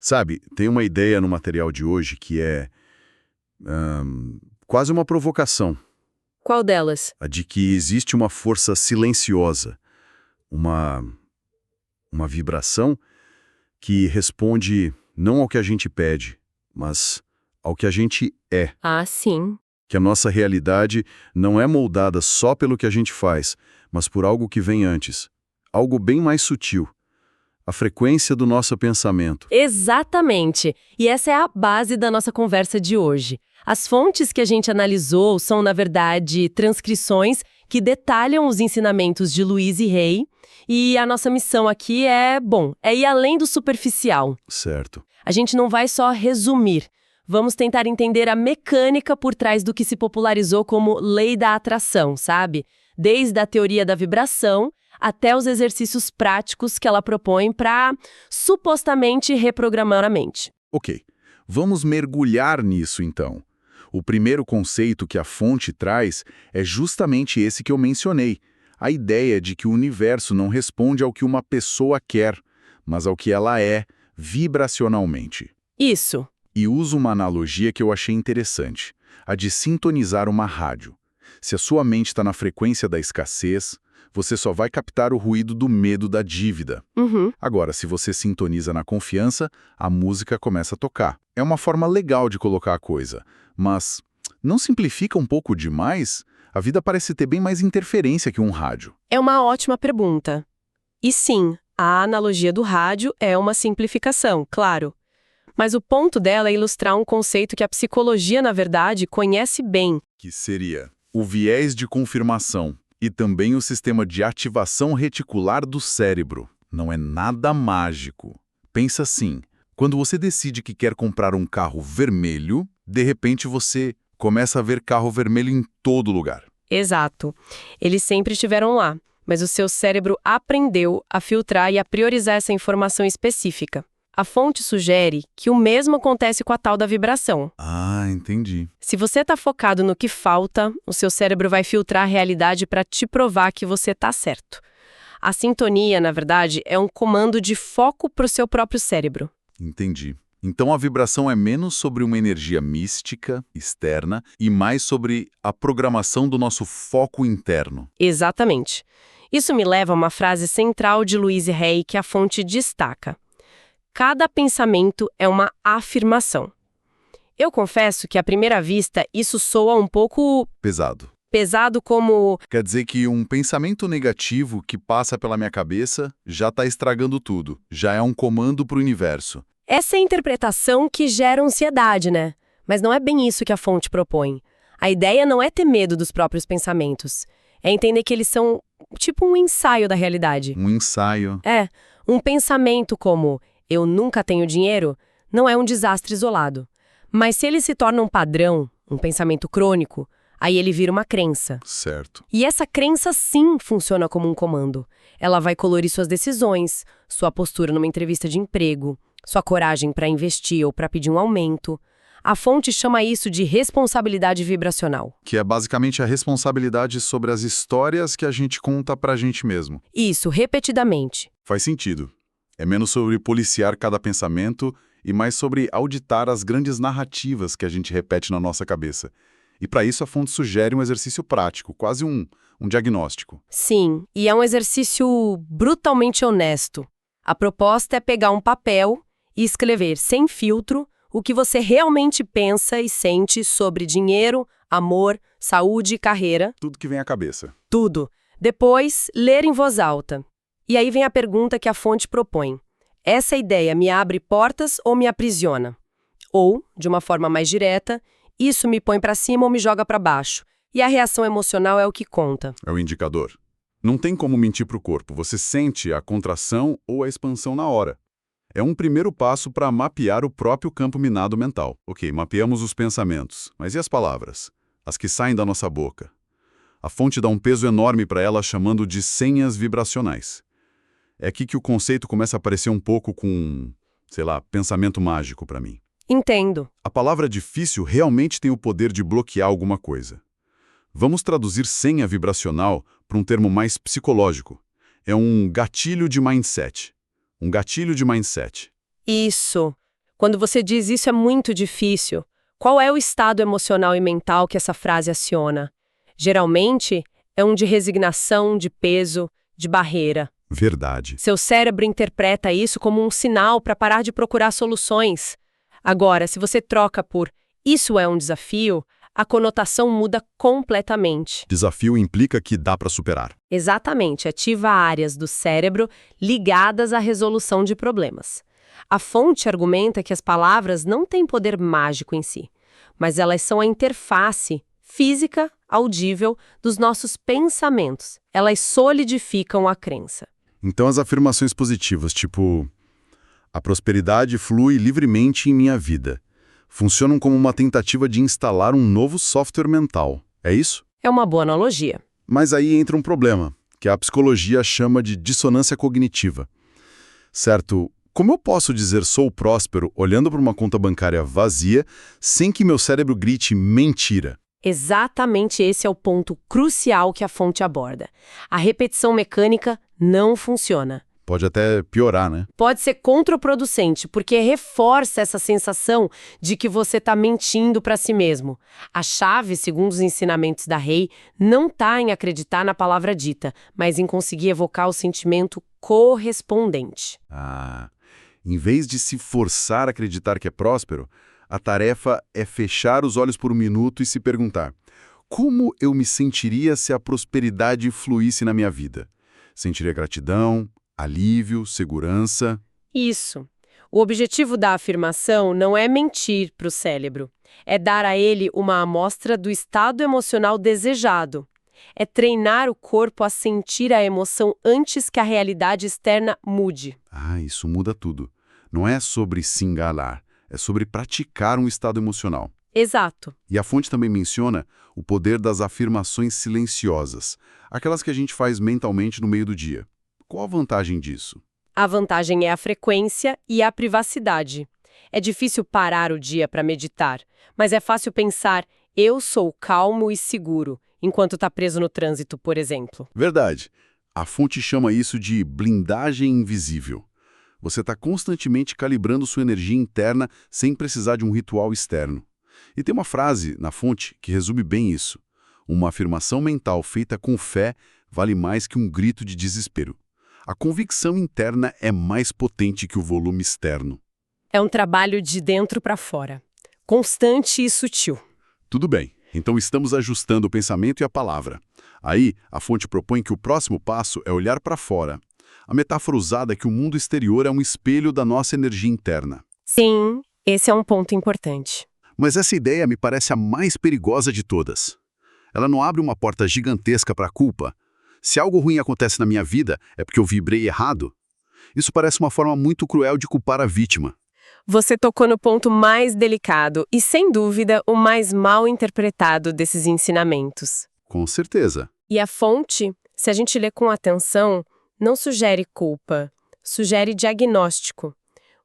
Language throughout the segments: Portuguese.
Sabe, tem uma ideia no material de hoje que é quase uma provocação, Qual delas? a de que existe uma força silenciosa, uma, uma vibração que responde não ao que a gente pede, mas ao que a gente é. Ah, sim. Que a nossa realidade não é moldada só pelo que a gente faz, mas por algo que vem antes, algo bem mais sutil, a frequência do nosso pensamento. Exatamente. E essa é a base da nossa conversa de hoje. As fontes que a gente analisou são, na verdade, transcrições que detalham os ensinamentos de Louise Hay. E a nossa missão aqui é ir além do superficial. Certo. A gente não vai só resumir. Vamos tentar entender a mecânica por trás do que se popularizou como lei da atração, sabe? Desde a teoria da vibração até os exercícios práticos que ela propõe para supostamente reprogramar a mente. Ok, vamos mergulhar nisso então. O primeiro conceito que a fonte traz é justamente esse que eu mencionei, a ideia de que o universo não responde ao que uma pessoa quer, mas ao que ela é, vibracionalmente. Isso. E uso uma analogia que eu achei interessante, a de sintonizar uma rádio. Se a sua mente está na frequência da escassez, você só vai captar o ruído do medo da dívida. Uhum. Agora, se você sintoniza na confiança, a música começa a tocar. É uma forma legal de colocar a coisa, mas não simplifica um pouco demais? A vida parece ter bem mais interferência que um rádio. É uma ótima pergunta. E sim, a analogia do rádio é uma simplificação, claro. Mas o ponto dela é ilustrar um conceito que a psicologia, na verdade, conhece bem. Que seria o viés de confirmação e também o sistema de ativação reticular do cérebro. Não é nada mágico. Pensa assim, quando você decide que quer comprar um carro vermelho, de repente você começa a ver carro vermelho em todo lugar. Exato. Eles sempre estiveram lá, mas o seu cérebro aprendeu a filtrar e a priorizar essa informação específica. A fonte sugere que o mesmo acontece com a tal da vibração. Ah, entendi. Se você está focado no que falta, o seu cérebro vai filtrar a realidade para te provar que você está certo. A sintonia, na verdade, é um comando de foco para o seu próprio cérebro. Entendi. Então a vibração é menos sobre uma energia mística, externa, e mais sobre a programação do nosso foco interno. Exatamente. Isso me leva a uma frase central de Louise Hay que a fonte destaca. Cada pensamento é uma afirmação. Eu confesso que, à primeira vista, isso soa um pouco pesado como... Quer dizer que um pensamento negativo que passa pela minha cabeça já está estragando tudo, já é um comando para o universo. Essa é a interpretação que gera ansiedade, né? Mas não é bem isso que a fonte propõe. A ideia não é ter medo dos próprios pensamentos. É entender que eles são tipo um ensaio da realidade. Um ensaio. É, um pensamento como eu nunca tenho dinheiro não é um desastre isolado. Mas se ele se torna um padrão, um pensamento crônico, aí ele vira uma crença. Certo. E essa crença sim funciona como um comando. Ela vai colorir suas decisões, sua postura numa entrevista de emprego, sua coragem para investir ou para pedir um aumento. A fonte chama isso de responsabilidade vibracional. Que é basicamente a responsabilidade sobre as histórias que a gente conta pra gente mesmo. Isso, repetidamente. Faz sentido. É menos sobre policiar cada pensamento e mais sobre auditar as grandes narrativas que a gente repete na nossa cabeça. E para isso a fonte sugere um exercício prático, quase um diagnóstico. Sim, e é um exercício brutalmente honesto. A proposta é pegar um papel e escrever sem filtro o que você realmente pensa e sente sobre dinheiro, amor, saúde e carreira. Tudo que vem à cabeça. Tudo. Depois, ler em voz alta. E aí vem a pergunta que a fonte propõe. Essa ideia me abre portas ou me aprisiona? Ou, de uma forma mais direta, isso me põe para cima ou me joga para baixo? E a reação emocional é o que conta. É o indicador. Não tem como mentir para o corpo. Você sente a contração ou a expansão na hora. É um primeiro passo para mapear o próprio campo minado mental. Ok, mapeamos os pensamentos. Mas e as palavras? As que saem da nossa boca? A fonte dá um peso enorme para elas, chamando de senhas vibracionais. É aqui que o conceito começa a aparecer um pouco com, pensamento mágico para mim. Entendo. A palavra difícil realmente tem o poder de bloquear alguma coisa. Vamos traduzir senha vibracional para um termo mais psicológico. É um gatilho de mindset. Um gatilho de mindset. Isso. Quando você diz isso é muito difícil, qual é o estado emocional e mental que essa frase aciona? Geralmente, é um de resignação, de peso, de barreira. Verdade. Seu cérebro interpreta isso como um sinal para parar de procurar soluções. Agora, se você troca por "isso é um desafio", a conotação muda completamente. Desafio implica que dá para superar. Exatamente, ativa áreas do cérebro ligadas à resolução de problemas. A fonte argumenta que as palavras não têm poder mágico em si, mas elas são a interface física, audível, dos nossos pensamentos. Elas solidificam a crença. Então as afirmações positivas, tipo "a prosperidade flui livremente em minha vida", funcionam como uma tentativa de instalar um novo software mental. É isso? É uma boa analogia. Mas aí entra um problema, que a psicologia chama de dissonância cognitiva. Certo, como eu posso dizer sou próspero olhando para uma conta bancária vazia sem que meu cérebro grite mentira? Exatamente esse é o ponto crucial que a fonte aborda. A repetição mecânica não funciona. Pode até piorar, né? Pode ser contraproducente, porque reforça essa sensação de que você está mentindo para si mesmo. A chave, segundo os ensinamentos da Rei, não está em acreditar na palavra dita, mas em conseguir evocar o sentimento correspondente. Em vez de se forçar a acreditar que é próspero, a tarefa é fechar os olhos por um minuto e se perguntar: como eu me sentiria se a prosperidade fluísse na minha vida? Sentiria gratidão, alívio, segurança? Isso. O objetivo da afirmação não é mentir para o cérebro. É dar a ele uma amostra do estado emocional desejado. É treinar o corpo a sentir a emoção antes que a realidade externa mude. Isso muda tudo. Não é sobre se enganar, é sobre praticar um estado emocional. Exato. E a fonte também menciona o poder das afirmações silenciosas, aquelas que a gente faz mentalmente no meio do dia. Qual a vantagem disso? A vantagem é a frequência e a privacidade. É difícil parar o dia para meditar, mas é fácil pensar, eu sou calmo e seguro, enquanto está preso no trânsito, por exemplo. Verdade. A fonte chama isso de blindagem invisível. Você está constantemente calibrando sua energia interna sem precisar de um ritual externo. E tem uma frase na fonte que resume bem isso. Uma afirmação mental feita com fé vale mais que um grito de desespero. A convicção interna é mais potente que o volume externo. É um trabalho de dentro para fora, constante e sutil. Tudo bem, então estamos ajustando o pensamento e a palavra. Aí, a fonte propõe que o próximo passo é olhar para fora. A metáfora usada é que o mundo exterior é um espelho da nossa energia interna. Sim, esse é um ponto importante. Mas essa ideia me parece a mais perigosa de todas. Ela não abre uma porta gigantesca para a culpa. Se algo ruim acontece na minha vida, é porque eu vibrei errado. Isso parece uma forma muito cruel de culpar a vítima. Você tocou no ponto mais delicado e, sem dúvida, o mais mal interpretado desses ensinamentos. Com certeza. E a fonte, se a gente lê com atenção, não sugere culpa, sugere diagnóstico.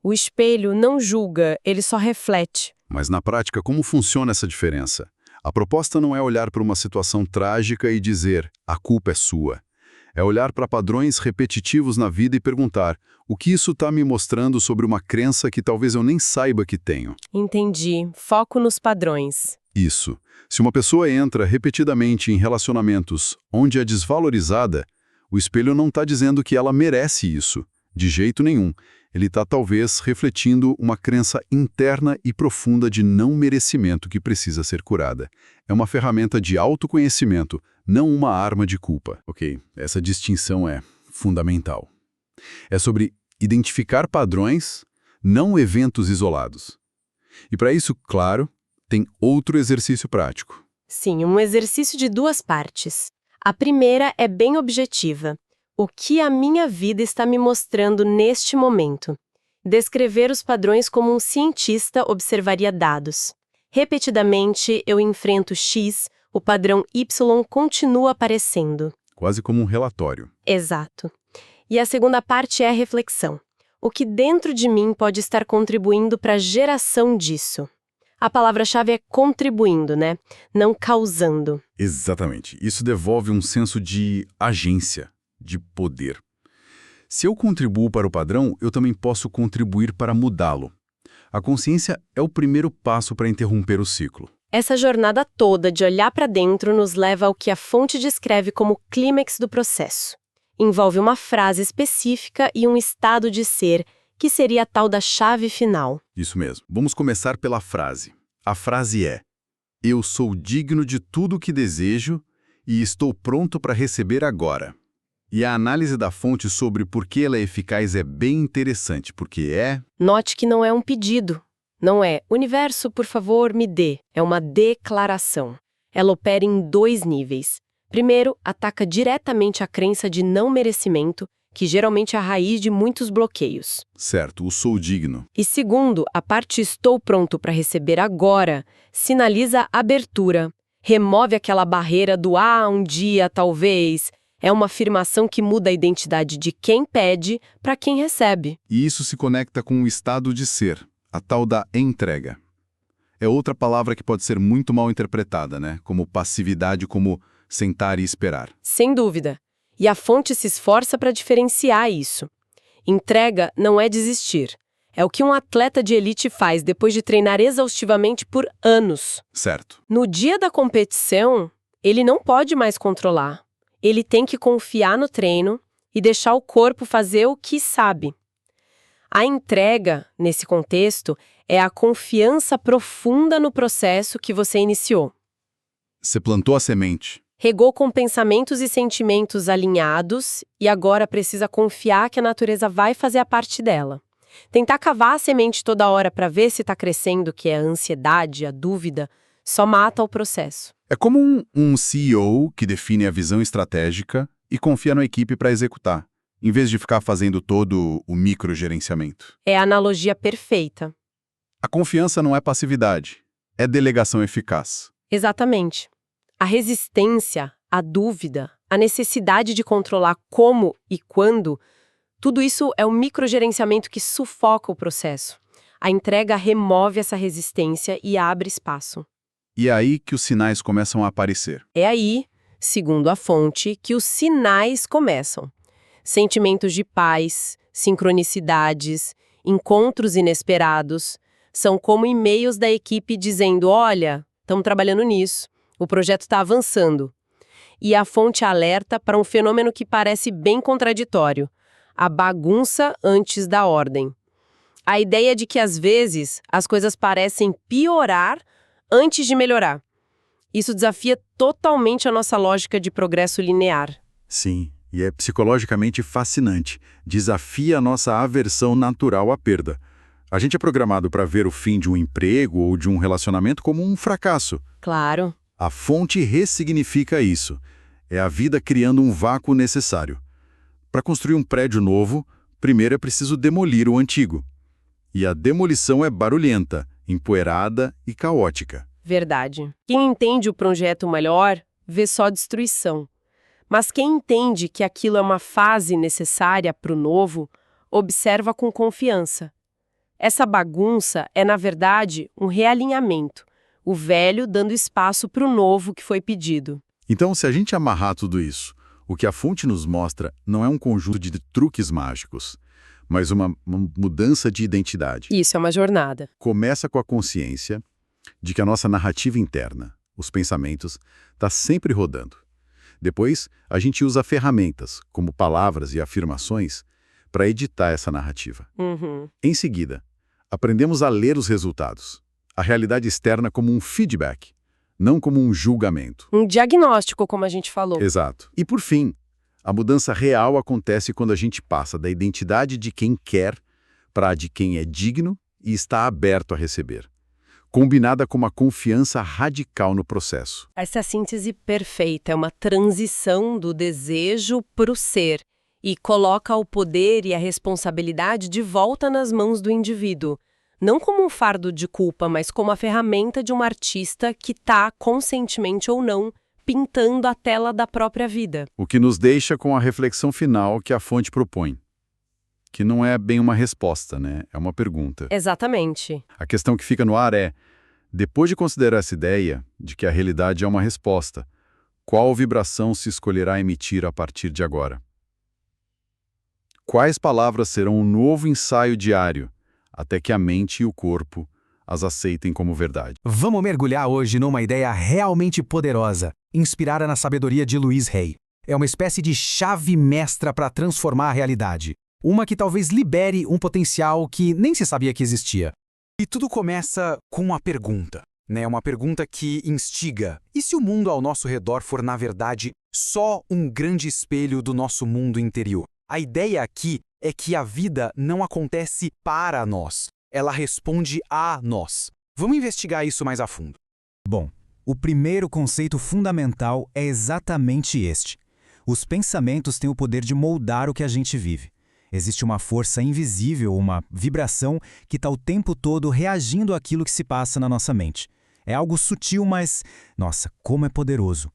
O espelho não julga, ele só reflete. Mas na prática, como funciona essa diferença? A proposta não é olhar para uma situação trágica e dizer, a culpa é sua. É olhar para padrões repetitivos na vida e perguntar, o que isso está me mostrando sobre uma crença que talvez eu nem saiba que tenho? Entendi. Foco nos padrões. Isso. Se uma pessoa entra repetidamente em relacionamentos onde é desvalorizada, o espelho não está dizendo que ela merece isso. De jeito nenhum. Ele está talvez refletindo uma crença interna e profunda de não merecimento que precisa ser curada. É uma ferramenta de autoconhecimento, não uma arma de culpa. Ok, essa distinção é fundamental. É sobre identificar padrões, não eventos isolados. E para isso, claro, tem outro exercício prático. Sim, um exercício de duas partes. A primeira é bem objetiva. O que a minha vida está me mostrando neste momento? Descrever os padrões como um cientista observaria dados. Repetidamente, eu enfrento X, o padrão Y continua aparecendo. Quase como um relatório. Exato. E a segunda parte é a reflexão. O que dentro de mim pode estar contribuindo para a geração disso? A palavra-chave é contribuindo, né? Não causando. Exatamente. Isso devolve um senso de agência, de poder. Se eu contribuo para o padrão, eu também posso contribuir para mudá-lo. A consciência é o primeiro passo para interromper o ciclo. Essa jornada toda de olhar para dentro nos leva ao que a fonte descreve como clímax do processo. Envolve uma frase específica e um estado de ser, que seria a tal da chave final. Isso mesmo. Vamos começar pela frase. A frase é: eu sou digno de tudo o que desejo e estou pronto para receber agora. E a análise da fonte sobre por que ela é eficaz é bem interessante, porque Note que não é um pedido. Não é, universo, por favor, me dê. É uma declaração. Ela opera em 2 níveis. Primeiro, ataca diretamente a crença de não merecimento, que geralmente é a raiz de muitos bloqueios. certo, o sou digno. E segundo, a parte estou pronto para receber agora sinaliza abertura. Remove aquela barreira do um dia, talvez. É uma afirmação que muda a identidade de quem pede para quem recebe. E isso se conecta com o estado de ser, a tal da entrega. É outra palavra que pode ser muito mal interpretada, né? Como passividade, como sentar e esperar. Sem dúvida. E a fonte se esforça para diferenciar isso. Entrega não é desistir. É o que um atleta de elite faz depois de treinar exaustivamente por anos. Certo. No dia da competição, ele não pode mais controlar. Ele tem que confiar no treino e deixar o corpo fazer o que sabe. A entrega, nesse contexto, é a confiança profunda no processo que você iniciou. Você plantou a semente. Regou com pensamentos e sentimentos alinhados e agora precisa confiar que a natureza vai fazer a parte dela. Tentar cavar a semente toda hora para ver se está crescendo, que é a ansiedade, a dúvida, só mata o processo. É como um CEO que define a visão estratégica e confia na equipe para executar, em vez de ficar fazendo todo o microgerenciamento. É a analogia perfeita. A confiança não é passividade, é delegação eficaz. Exatamente. A resistência, a dúvida, a necessidade de controlar como e quando, tudo isso é o microgerenciamento que sufoca o processo. A entrega remove essa resistência e abre espaço. E é aí que os sinais começam a aparecer. É aí, segundo a fonte, que os sinais começam. Sentimentos de paz, sincronicidades, encontros inesperados, são como e-mails da equipe dizendo: olha, estamos trabalhando nisso, o projeto está avançando. E a fonte alerta para um fenômeno que parece bem contraditório: a bagunça antes da ordem. A ideia de que, às vezes, as coisas parecem piorar antes de melhorar. Isso desafia totalmente a nossa lógica de progresso linear. Sim, e é psicologicamente fascinante. Desafia a nossa aversão natural à perda. A gente é programado para ver o fim de um emprego ou de um relacionamento como um fracasso. Claro. A fonte ressignifica isso. É a vida criando um vácuo necessário. Para construir um prédio novo, primeiro é preciso demolir o antigo. E a demolição é barulhenta, empoeirada e caótica. Verdade. Quem entende o projeto melhor, vê só destruição. Mas quem entende que aquilo é uma fase necessária para o novo, observa com confiança. Essa bagunça é, na verdade, um realinhamento, o velho dando espaço para o novo que foi pedido. Então, se a gente amarrar tudo isso, o que a fonte nos mostra não é um conjunto de truques mágicos, mas uma mudança de identidade. Isso é uma jornada. Começa com a consciência de que a nossa narrativa interna, os pensamentos, está sempre rodando. Depois, a gente usa ferramentas, como palavras e afirmações, para editar essa narrativa. Em seguida, aprendemos a ler os resultados, a realidade externa como um feedback, não como um julgamento. Um diagnóstico, como a gente falou. Exato. E por fim, a mudança real acontece quando a gente passa da identidade de quem quer para a de quem é digno e está aberto a receber, combinada com uma confiança radical no processo. Essa síntese perfeita é uma transição do desejo para o ser e coloca o poder e a responsabilidade de volta nas mãos do indivíduo. Não como um fardo de culpa, mas como a ferramenta de um artista que está, conscientemente ou não, pintando a tela da própria vida. O que nos deixa com a reflexão final que a fonte propõe, que não é bem uma resposta, né? É uma pergunta. Exatamente. A questão que fica no ar é, depois de considerar essa ideia de que a realidade é uma resposta, qual vibração se escolherá emitir a partir de agora? Quais palavras serão um novo ensaio diário, até que a mente e o corpo as aceitem como verdade. Vamos mergulhar hoje numa ideia realmente poderosa, inspirada na sabedoria de Louise Hay. É uma espécie de chave mestra para transformar a realidade. Uma que talvez libere um potencial que nem se sabia que existia. E tudo começa com uma pergunta, né? Uma pergunta que instiga. E se o mundo ao nosso redor for, na verdade, só um grande espelho do nosso mundo interior? A ideia aqui é que a vida não acontece para nós. Ela responde a nós. Vamos investigar isso mais a fundo. Bom, o primeiro conceito fundamental é exatamente este. Os pensamentos têm o poder de moldar o que a gente vive. Existe uma força invisível, uma vibração que está o tempo todo reagindo àquilo que se passa na nossa mente. É algo sutil, mas, nossa, como é poderoso.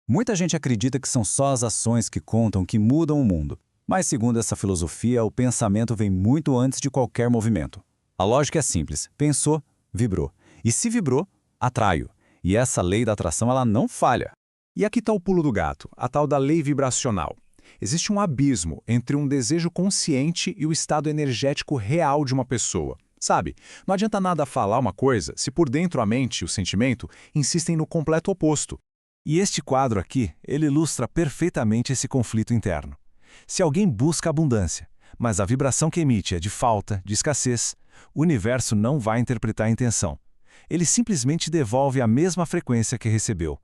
Muita gente acredita que são só as ações que contam, que mudam o mundo. Mas, segundo essa filosofia, o pensamento vem muito antes de qualquer movimento. A lógica é simples. Pensou, vibrou. E se vibrou, atraio. E essa lei da atração, ela não falha. E aqui está o pulo do gato, a tal da lei vibracional. Existe um abismo entre um desejo consciente e o estado energético real de uma pessoa. Sabe, não adianta nada falar uma coisa se por dentro a mente e o sentimento insistem no completo oposto. E este quadro aqui, ele ilustra perfeitamente esse conflito interno. Se alguém busca abundância, mas a vibração que emite é de falta, de escassez, o universo não vai interpretar a intenção. Ele simplesmente devolve a mesma frequência que recebeu.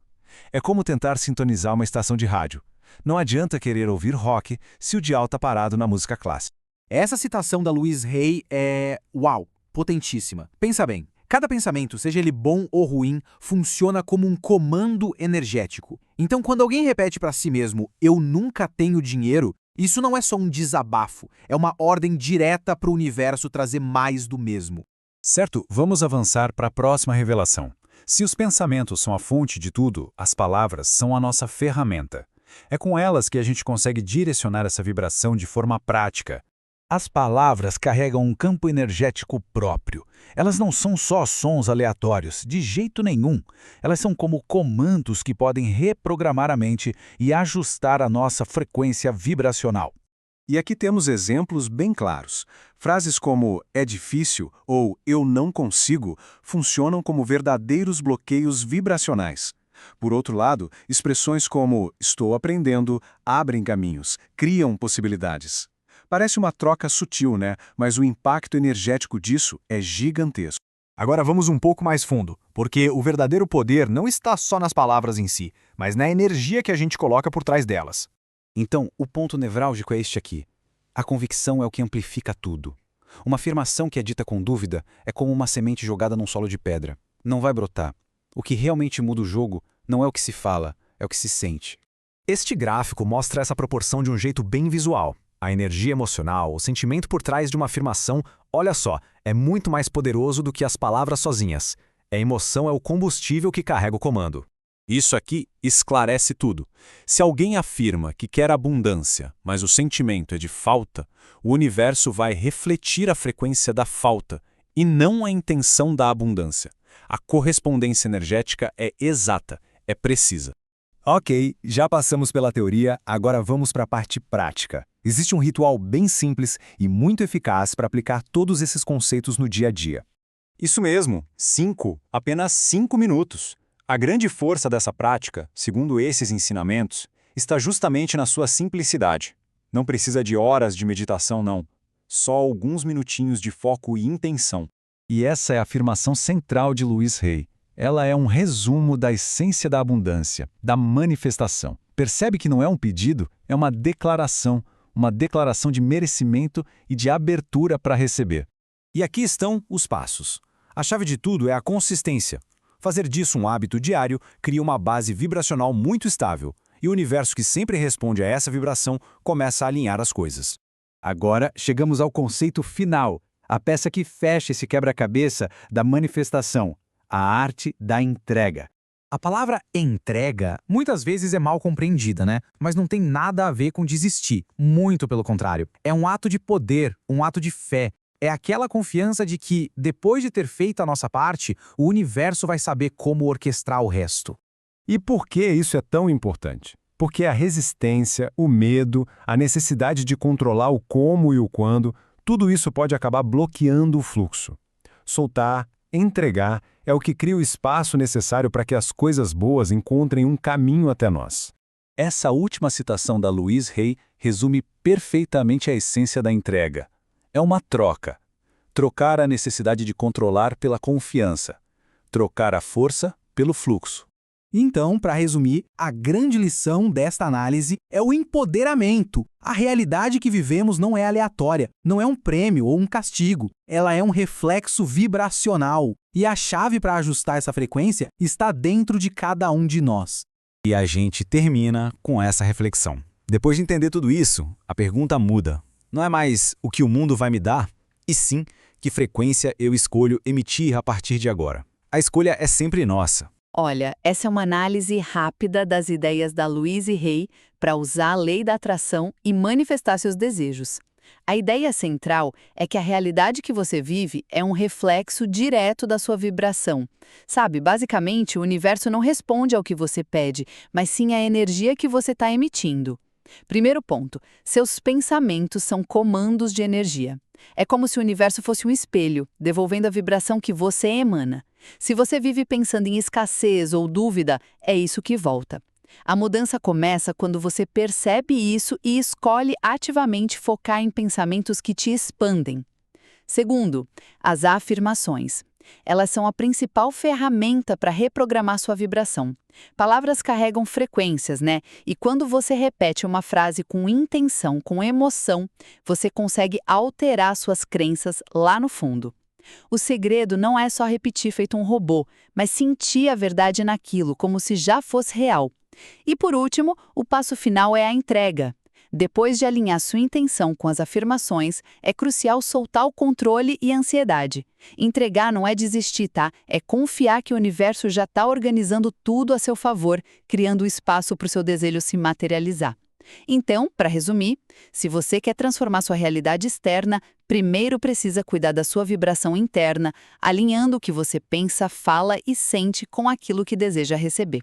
É como tentar sintonizar uma estação de rádio. Não adianta querer ouvir rock se o dial está parado na música clássica. Essa citação da Louise Hay é, uau, potentíssima. Pensa bem, cada pensamento, seja ele bom ou ruim, funciona como um comando energético. Então, quando alguém repete para si mesmo, eu nunca tenho dinheiro, isso não é só um desabafo, é uma ordem direta para o universo trazer mais do mesmo. Certo, vamos avançar para a próxima revelação. Se os pensamentos são a fonte de tudo, as palavras são a nossa ferramenta. É com elas que a gente consegue direcionar essa vibração de forma prática. As palavras carregam um campo energético próprio. Elas não são só sons aleatórios, de jeito nenhum. Elas são como comandos que podem reprogramar a mente e ajustar a nossa frequência vibracional. E aqui temos exemplos bem claros. Frases como "é difícil" ou "eu não consigo" funcionam como verdadeiros bloqueios vibracionais. Por outro lado, expressões como "estou aprendendo" abrem caminhos, criam possibilidades. Parece uma troca sutil, né? Mas o impacto energético disso é gigantesco. Agora vamos um pouco mais fundo, porque o verdadeiro poder não está só nas palavras em si, mas na energia que a gente coloca por trás delas. Então, o ponto nevrálgico é este aqui. A convicção é o que amplifica tudo. Uma afirmação que é dita com dúvida é como uma semente jogada num solo de pedra. Não vai brotar. O que realmente muda o jogo não é o que se fala, é o que se sente. Este gráfico mostra essa proporção de um jeito bem visual. A energia emocional, o sentimento por trás de uma afirmação, olha só, é muito mais poderoso do que as palavras sozinhas. A emoção é o combustível que carrega o comando. Isso aqui esclarece tudo. Se alguém afirma que quer abundância, mas o sentimento é de falta, o universo vai refletir a frequência da falta e não a intenção da abundância. A correspondência energética é exata, é precisa. Ok, já passamos pela teoria, agora vamos para a parte prática. Existe um ritual bem simples e muito eficaz para aplicar todos esses conceitos no dia a dia. Isso mesmo, apenas 5 minutos. A grande força dessa prática, segundo esses ensinamentos, está justamente na sua simplicidade. Não precisa de horas de meditação, não. Só alguns minutinhos de foco e intenção. E essa é a afirmação central de Louise Hay. Ela é um resumo da essência da abundância, da manifestação. Percebe que não é um pedido, é uma declaração de merecimento e de abertura para receber. E aqui estão os passos. A chave de tudo é a consistência. Fazer disso um hábito diário cria uma base vibracional muito estável, e o universo que sempre responde a essa vibração começa a alinhar as coisas. Agora chegamos ao conceito final, a peça que fecha esse quebra-cabeça da manifestação, a arte da entrega. A palavra entrega muitas vezes é mal compreendida, né? Mas não tem nada a ver com desistir, muito pelo contrário. É um ato de poder, um ato de fé. É aquela confiança de que, depois de ter feito a nossa parte, o universo vai saber como orquestrar o resto. E por que isso é tão importante? Porque a resistência, o medo, a necessidade de controlar o como e o quando, tudo isso pode acabar bloqueando o fluxo. Soltar, entregar, é o que cria o espaço necessário para que as coisas boas encontrem um caminho até nós. Essa última citação da Louise Hay resume perfeitamente a essência da entrega. É uma troca. Trocar a necessidade de controlar pela confiança. Trocar a força pelo fluxo. Então, para resumir, a grande lição desta análise é o empoderamento. A realidade que vivemos não é aleatória, não é um prêmio ou um castigo. Ela é um reflexo vibracional. E a chave para ajustar essa frequência está dentro de cada um de nós. E a gente termina com essa reflexão. Depois de entender tudo isso, a pergunta muda. Não é mais o que o mundo vai me dar, e sim que frequência eu escolho emitir a partir de agora. A escolha é sempre nossa. Olha, essa é uma análise rápida das ideias da Louise Hay para usar a lei da atração e manifestar seus desejos. A ideia central é que a realidade que você vive é um reflexo direto da sua vibração. Sabe, basicamente, o universo não responde ao que você pede, mas sim à energia que você está emitindo. Primeiro ponto, seus pensamentos são comandos de energia. É como se o universo fosse um espelho, devolvendo a vibração que você emana. Se você vive pensando em escassez ou dúvida, é isso que volta. A mudança começa quando você percebe isso e escolhe ativamente focar em pensamentos que te expandem. Segundo, as afirmações. Elas são a principal ferramenta para reprogramar sua vibração. Palavras carregam frequências, né? E quando você repete uma frase com intenção, com emoção, você consegue alterar suas crenças lá no fundo. O segredo não é só repetir feito um robô, mas sentir a verdade naquilo, como se já fosse real. E por último, o passo final é a entrega. Depois de alinhar sua intenção com as afirmações, é crucial soltar o controle e a ansiedade. Entregar não é desistir, tá? É confiar que o universo já está organizando tudo a seu favor, criando espaço para o seu desejo se materializar. Então, para resumir, se você quer transformar sua realidade externa, primeiro precisa cuidar da sua vibração interna, alinhando o que você pensa, fala e sente com aquilo que deseja receber.